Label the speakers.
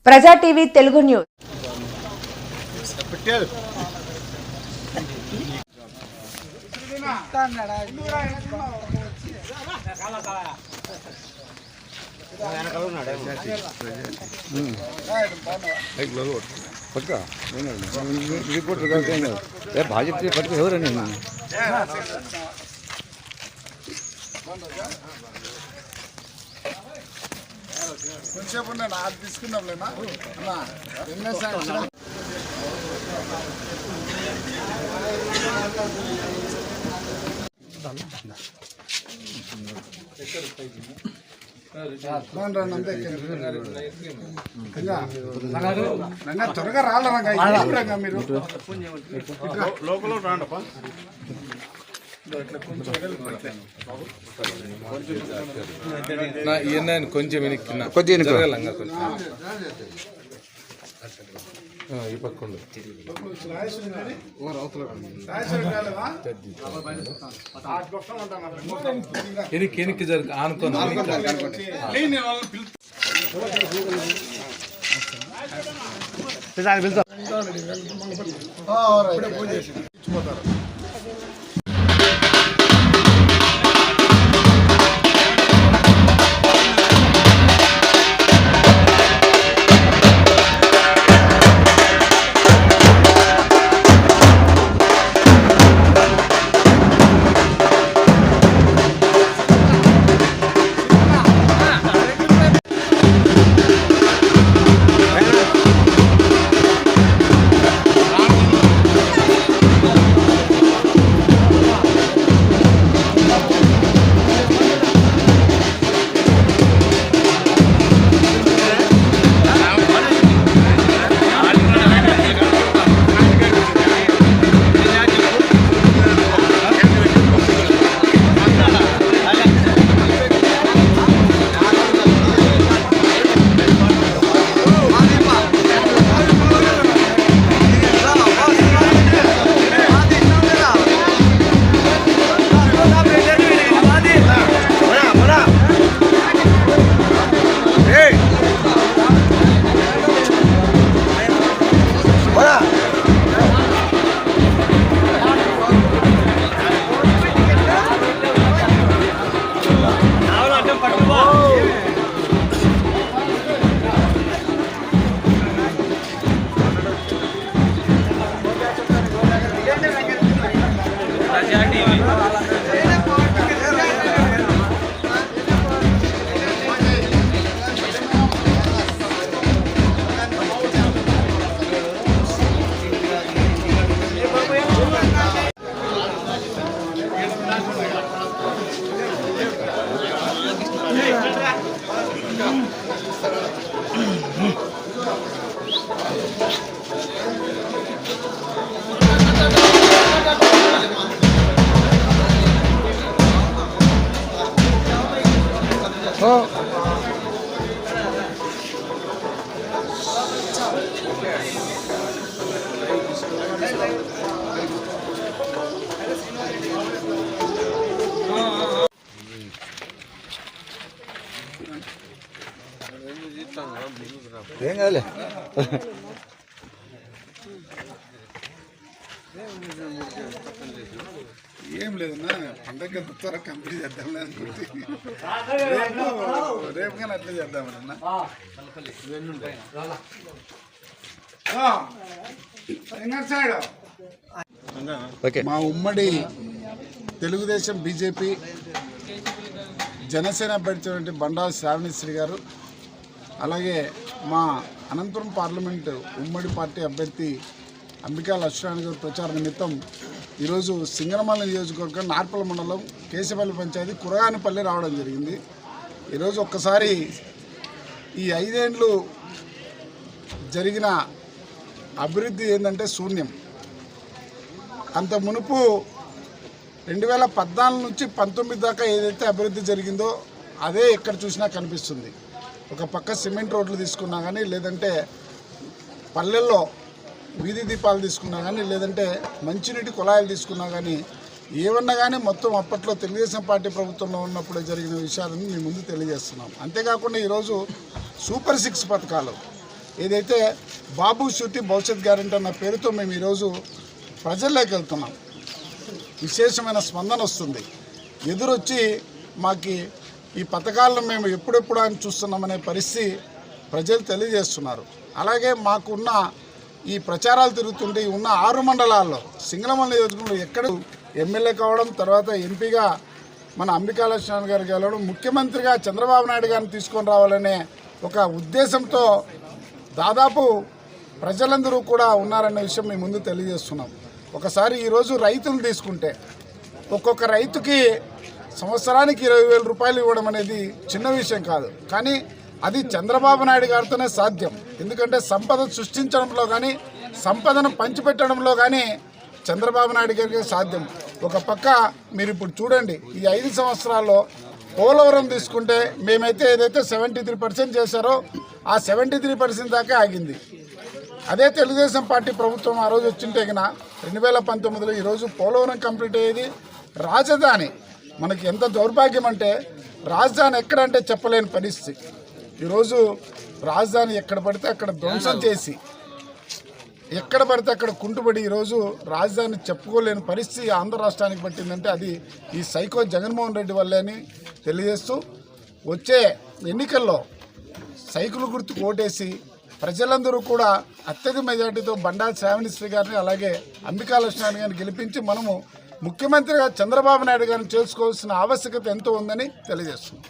Speaker 1: ప్రజా TV Telugu news.
Speaker 2: Reporter Bhajapa పట్టుకు ఎవరండి
Speaker 3: కొంచెంసేపు అది తీసుకున్నాంలేనా త్వరగా రాళ్ళ మీరు లోపల రాండప్ప.
Speaker 2: కొంచెం ఈ పక్క ఎనికి జరుగు ఆనుకోను ఏం కాదులే.
Speaker 3: ఏం లేదన్నా పండగ త్వరగా కంప్లీట్ చేద్దాం రేపు కానీ అట్లా చేద్దామన్నా. మా ఉమ్మడి తెలుగుదేశం బీజేపీ జనసేన అభ్యర్థి బండా శ్రావణిశ్రీ గారు, అలాగే మా అనంతపురం పార్లమెంటు ఉమ్మడి పార్టీ అభ్యర్థి అంబికా లక్ష్మణ్ గారి ప్రచార నిమిత్తం ఈరోజు సింగనమల నియోజకవర్గం నార్పల మండలం కేశపల్లి పంచాయతీ కురగానిపల్లి రావడం జరిగింది. ఈరోజు ఒక్కసారి ఈ 5 ఏళ్ళు జరిగిన అభివృద్ధి ఏంటంటే శూన్యం. అంత మునుపు 2014 నుంచి 19 దాకా ఏదైతే అభివృద్ధి జరిగిందో అదే ఎక్కడ చూసినా కనిపిస్తుంది. ఒక పక్క సిమెంట్ రోడ్లు తీసుకున్నా కానీ, లేదంటే పల్లెల్లో వీధి దీపాలు తీసుకున్నా కానీ, లేదంటే మంచినీటి కుళాయిలు తీసుకున్నా కానీ, ఏమన్నా కానీ మొత్తం అప్పట్లో తెలుగుదేశం పార్టీ ప్రభుత్వంలో ఉన్నప్పుడు జరిగిన విషయాలను మీ ముందు తెలియజేస్తున్నాం. అంతేకాకుండా ఈరోజు సూపర్ 6 పథకాలు ఏదైతే బాబు శృతి భవిష్యత్ గ్యారెంటీ అన్న పేరుతో మేము ఈరోజు ప్రజల్లోకి వెళ్తున్నాం. విశేషమైన స్పందన వస్తుంది. ఎదురొచ్చి మాకు ఈ పథకాలను మేము ఎప్పుడెప్పుడు అని చూస్తున్నామనే పరిస్థితి ప్రజలు తెలియజేస్తున్నారు. అలాగే మాకున్న ఈ ప్రచారాలు తిరుగుతుంటే ఉన్న 6 మండలాల్లో సింగనమల నియోజకవర్గంలో ఎక్కడ ఎమ్మెల్యే కావడం, తర్వాత ఎంపీగా మన అంబికా లక్ష్మణ్ గారు గెలవడం, ముఖ్యమంత్రిగా చంద్రబాబు నాయుడు గారిని తీసుకొని రావాలనే ఒక ఉద్దేశంతో దాదాపు ప్రజలందరూ కూడా ఉన్నారనే విషయం మీ ముందు తెలియజేస్తున్నాం. ఒకసారి ఈరోజు రైతులు తీసుకుంటే ఒక్కొక్క రైతుకి సంవత్సరానికి 20,000 రూపాయలు ఇవ్వడం అనేది చిన్న విషయం కాదు. కానీ అది చంద్రబాబు నాయుడు గారితోనే సాధ్యం. ఎందుకంటే సంపద సృష్టించడంలో కానీ సంపదను పంచిపెట్టడంలో కానీ చంద్రబాబు నాయుడు గారికి సాధ్యం. ఒక పక్క మీరు ఇప్పుడు చూడండి, ఈ 5 సంవత్సరాల్లో పోలవరం తీసుకుంటే మేమైతే ఏదైతే 73% చేశారో ఆ 73% దాకా ఆగింది. అదే తెలుగుదేశం పార్టీ ప్రభుత్వం ఆ రోజు వచ్చింటే కన్నా 2019లో ఈరోజు పోలవరం కంప్లీట్ అయ్యేది. రాజధాని మనకి ఎంత దౌర్భాగ్యం అంటే రాజధాని ఎక్కడంటే చెప్పలేని పరిస్థితి. ఈరోజు రాజధాని ఎక్కడ పడితే అక్కడ ధ్వంసం చేసి ఎక్కడ పడితే అక్కడ కుంటుబడి ఈరోజు రాజధాని చెప్పుకోలేని పరిస్థితి ఆంధ్ర రాష్ట్రానికి పట్టిందంటే అది ఈ సైకో జగన్మోహన్ రెడ్డి వల్లే అని తెలియజేస్తూ, వచ్చే ఎన్నికల్లో సైకిల్ గుర్తుకు ఓటేసి ప్రజలందరూ కూడా అత్యధిక మెజార్టీతో బండారు శ్రావణిశ్రీ గారిని అలాగే అంబికా లక్ష్మణ్ గారిని గెలిపించి మనము ముఖ్యమంత్రిగా చంద్రబాబు నాయుడు గారిని చేసుకోవాల్సిన ఆవశ్యకత ఎంతో ఉందని తెలియజేస్తున్నాం.